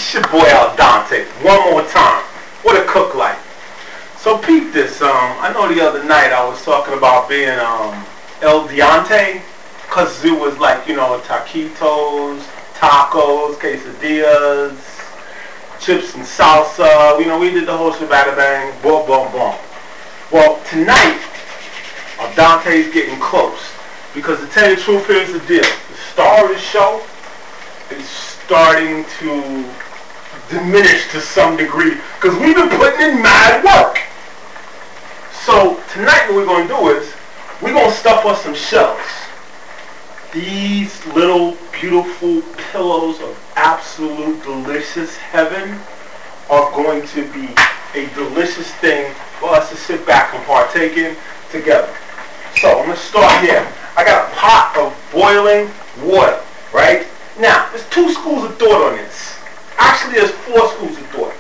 It's your boy Al Dante. One more time. What a cook like. So peep this. I know the other night I was talking about being El Diante, cause it was like, you know, taquitos, tacos, quesadillas, chips and salsa. You know, we did the whole shebang, boom, boom, boom. Well, tonight Al Dante's getting close, because to tell you the truth, here's the deal: the star of the show is starting to diminish to some degree, because we've been putting in mad work. So tonight what we're going to do is we're going to stuff us some shells. These little beautiful pillows of absolute delicious heaven are going to be a delicious thing for us to sit back and partake in together. So I'm going to start here. I got a pot of boiling water, right? Now, there's two schools of thought on this. Actually, there's four schools of thought.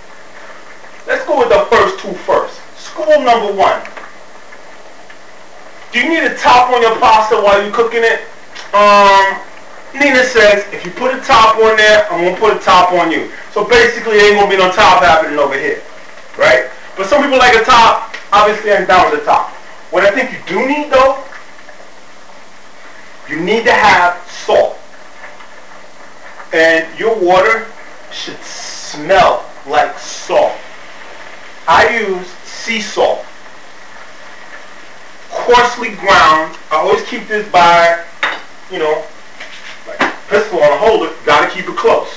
Let's go with the first two first. School number one. Do you need a top on your pasta while you're cooking it? Nina says, if you put a top on there, I'm going to put a top on you. So basically, there ain't going to be no top happening over here, right? But some people like a top. Obviously, I'm down with the top. What I think you do need, though, you need to have salt. And your water should smell like salt. I use sea salt, coarsely ground. I always keep this by, you know, like a pistol on a holder. Gotta keep it close,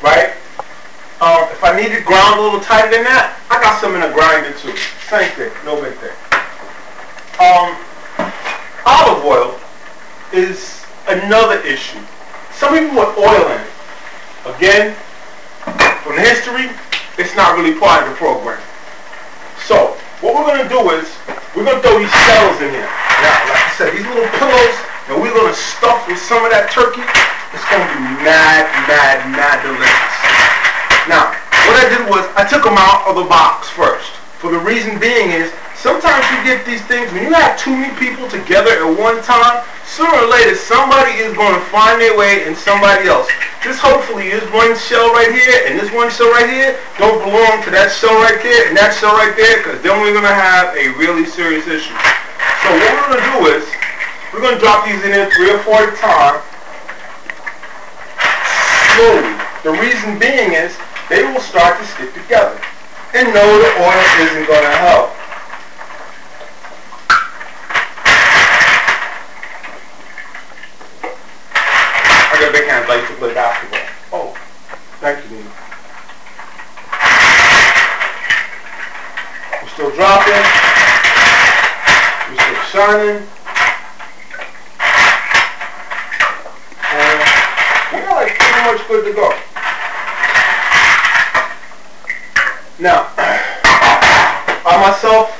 right? If I need it ground a little tighter than that, I got some in a grinder too. Same thing, no big thing. Olive oil is another issue. Some people put oil in it. Again, from the history, it's not really part of the program. So, what we're going to do is, we're going to throw these shells in here. Now, like I said, these little pillows, and we're going to stuff with some of that turkey. It's going to be mad delicious. Now, what I did was, I took them out of the box first. For the reason being is, sometimes you get these things, when you have too many people together at one time, sooner or later somebody is going to find their way and somebody else. This hopefully is one shell right here and this one shell right here don't belong to that shell right there and that shell right there, because then we're going to have a really serious issue. So what we're going to do is, we're going to drop these in there 3 or 4 at a time, slowly. The reason being is, they will start to stick together. And no, the oil isn't going to help. I got a big hand like to play basketball. Oh, thank you, Nina. We're still dropping. We're still shining. And we're like pretty much good to go. Now, I myself,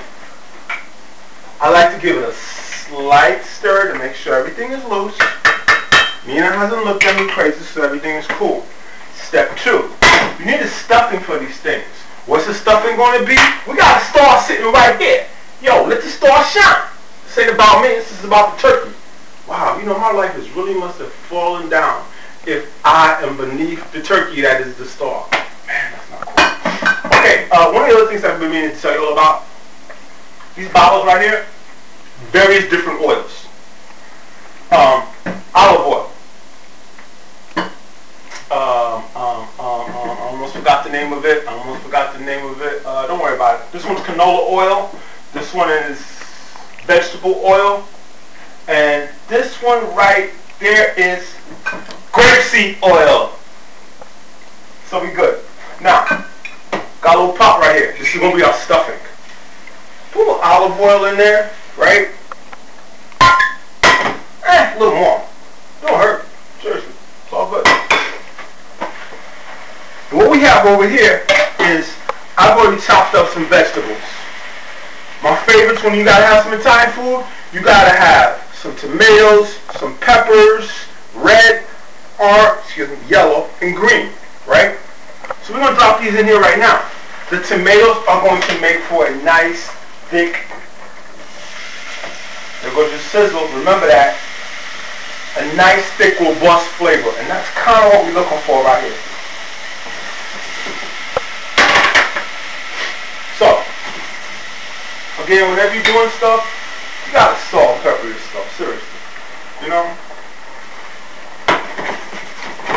I like to give it a slight stir to make sure everything is loose. Nina hasn't looked at me crazy, so everything is cool. Step 2, you need a stuffing for these things. What's the stuffing going to be? We got a star sitting right here. Yo, let the star shine. This ain't about me, this is about the turkey. Wow, you know, my life is really must have fallen down if I am beneath the turkey that is the star. Man, that's not cool. Okay, one of the other things I've been meaning to tell you all about, these bottles right here, various different oils. Olive oil. I almost forgot the name of it. Don't worry about it. This one's canola oil. This one is vegetable oil. And this one right there is grapeseed oil. So we good. Now, got a little pot right here. This is going to be our stuffing. Put a little olive oil in there, right? A little more. Don't hurt. Seriously. It's all good. And what we have over here is, I've already chopped up some vegetables. My favorites when you got to have some Italian food, you got to have some tomatoes, some peppers, red, yellow, and green, right? So we're going to drop these in here right now. The tomatoes are going to make for a nice, thick, there goes your sizzle, remember that, a nice, thick, robust flavor. And that's kind of what we're looking for right here. Again, whenever you're doing stuff, you gotta salt and pepper this stuff, seriously. You know?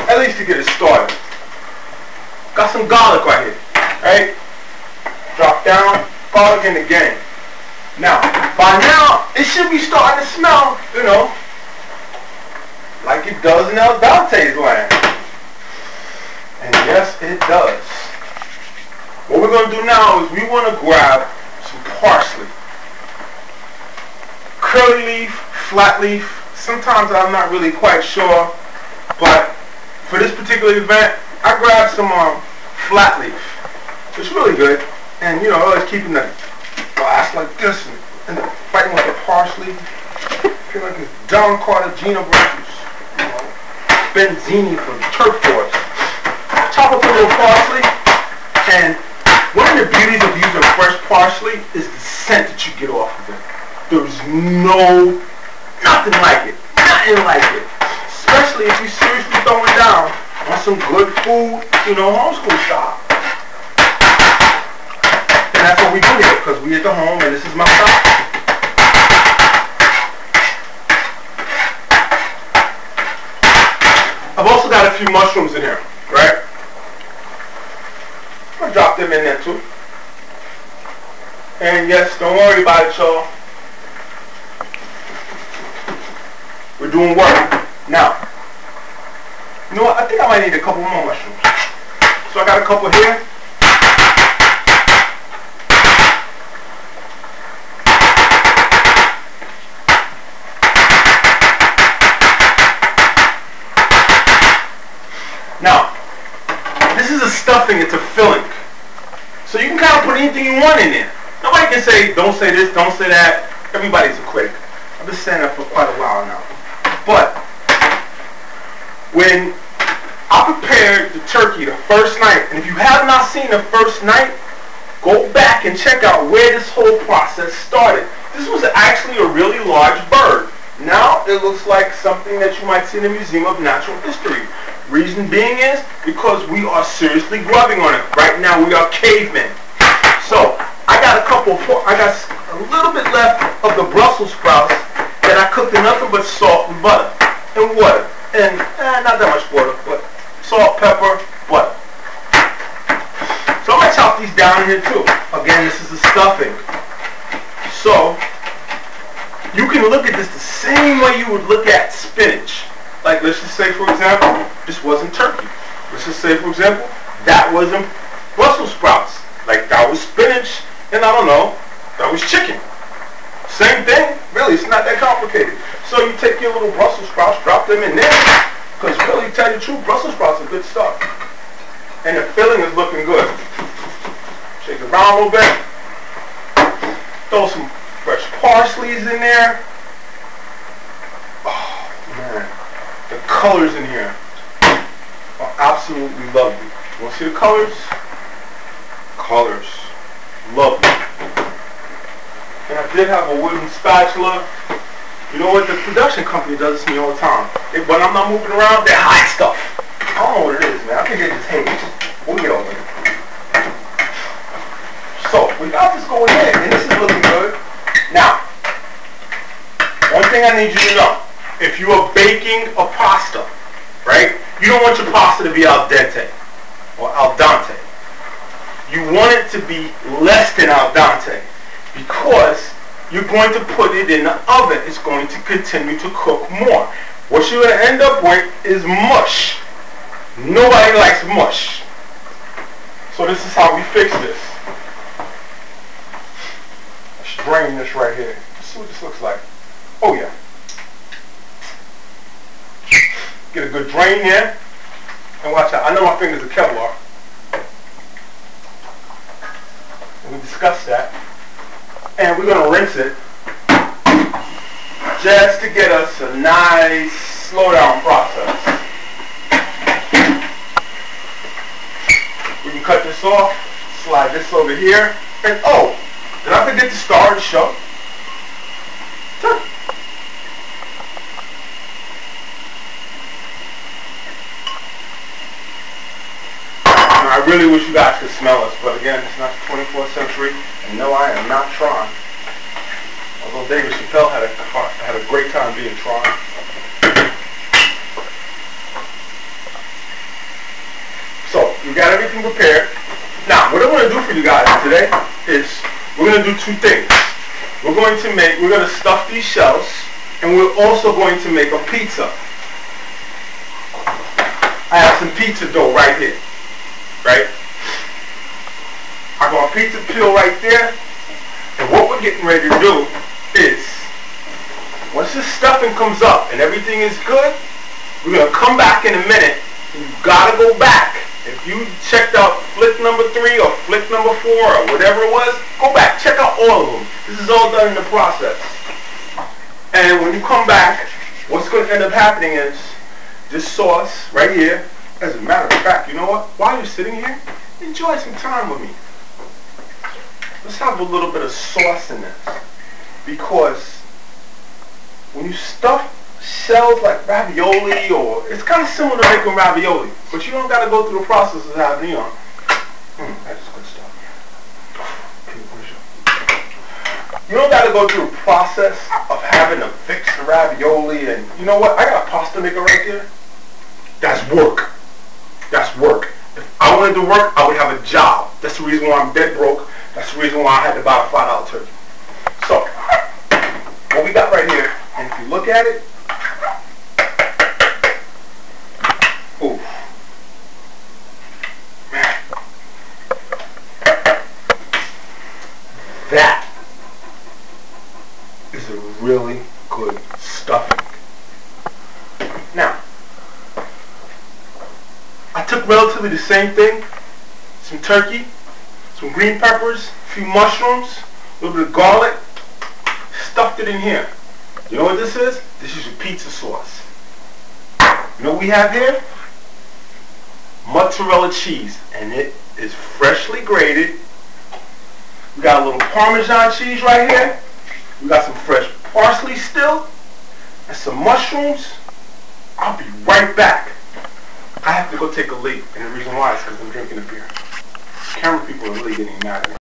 At least to get it started. Got some garlic right here, right? Drop down, garlic in the game. Now, by now, it should be starting to smell, you know, like it does in El Dante's land. And yes, it does. What we're going to do now is we want to grab some parsley. Curly leaf, flat leaf. Sometimes I'm not really quite sure, but for this particular event, I grabbed some flat leaf. It's really good. And you know, always keeping the glass like this and fighting with the parsley. Feel like it's Don Cartagena versus, you know, Benzini from Turf Wars. Chop up a little parsley, and one of the beauties of using fresh parsley is the scent that you get off of it. There's nothing like it. Nothing like it. Especially if you're seriously throwing down on some good food, you know, homeschool style. And that's what we do here, because we at the home and this is my style. I've also got a few mushrooms in here, right? I'm going to drop them in there too. And yes, don't worry about it, y'all. We're doing work. Now, you know what? I think I might need a couple more mushrooms. So I got a couple here. Now, this is a stuffing, it's a filling. So you can kind of put anything you want in there. Nobody can say, don't say this, don't say that. Everybody's a critic. I've been saying that for quite a while now. But when I prepared the turkey the first night, and if you have not seen the first night, go back and check out where this whole process started. This was actually a really large bird. Now it looks like something that you might see in the Museum of Natural History. Reason being is because we are seriously grubbing on it. Right now we are cavemen. So I got a little bit left of the Brussels sprouts that I cooked in nothing but salt and butter and water. And not that much water, but salt, pepper, butter. So I'm going to chop these down in here too. Again, this is the stuffing. So you can look at this the same way you would look at spinach. Like, let's just say, for example, this wasn't turkey. Let's just say, for example, that wasn't Brussels sprouts. Like, that was spinach, and I don't know, that was chicken. Same thing, really, it's not that complicated. So you take your little Brussels sprouts, drop them in there, because really, tell you the truth, Brussels sprouts are good stuff. And the filling is looking good. Shake it around a little bit. Throw some fresh parsleys in there. Oh, man. The colors in here are absolutely lovely. You want to see the colors? Colors. Lovely. And I did have a wooden spatula. You know what? The production company does this to me all the time. When I'm not moving around, they hide stuff. I don't know what it is, man. I think they just hate it. We'll get over it. So, we got this going in, and this is looking good. Now, one thing I need you to know. If you are baking a pasta, right, you don't want your pasta to be al dente or al dente. You want it to be less than al dente because you're going to put it in the oven. It's going to continue to cook more. What you're going to end up with is mush. Nobody likes mush. So this is how we fix this. Let's drain this right here. Let's see what this looks like. Oh yeah. Get a good drain here. And watch out. I know my fingers are Kevlar. And we discussed that. And we're going to rinse it just to get us a nice slow down process. We can cut this off, slide this over here, and oh, did I forget to star the show? I really wish you guys could smell us, but again, it's not the 24th century, and no, I am not trying. Although David Chappelle had a great time being tried. So, we got everything prepared. Now, what I want to do for you guys today is we're going to do two things. We're going to stuff these shells, and we're also going to make a pizza. I have some pizza dough right here, right? I got a pizza peel right there, and what we're getting ready to do is, once this stuffing comes up and everything is good, we're going to come back in a minute, and you got to go back. If you checked out flick number 3 or flick number 4 or whatever it was, go back, check out all of them. This is all done in the process. And when you come back, what's going to end up happening is this sauce right here. As a matter of fact, you know what? While you're sitting here, enjoy some time with me. Let's have a little bit of sauce in this. Because when you stuff shells like ravioli, or it's kind of similar to making ravioli, but you don't got to go through the process of having, you know, that's good stuff. You don't got to go through the process of having to fix the ravioli, and you know what? I got a pasta maker right there. That's work. That's work. If I wanted to work, I would have a job. That's the reason why I'm dead broke. That's the reason why I had to buy a $5 turkey. So, what we got right here, and if you look at it, ooh, man, that is a really good stuffing. Now, I took relatively the same thing, some turkey, some green peppers, a few mushrooms, a little bit of garlic, stuffed it in here. You know what this is? This is your pizza sauce. You know what we have here? Mozzarella cheese, and it is freshly grated. We got a little Parmesan cheese right here. We got some fresh parsley still, and some mushrooms. I'll be right back. I have to go take a leak, and the reason why is because I'm drinking a beer. Camera people are really getting mad at me.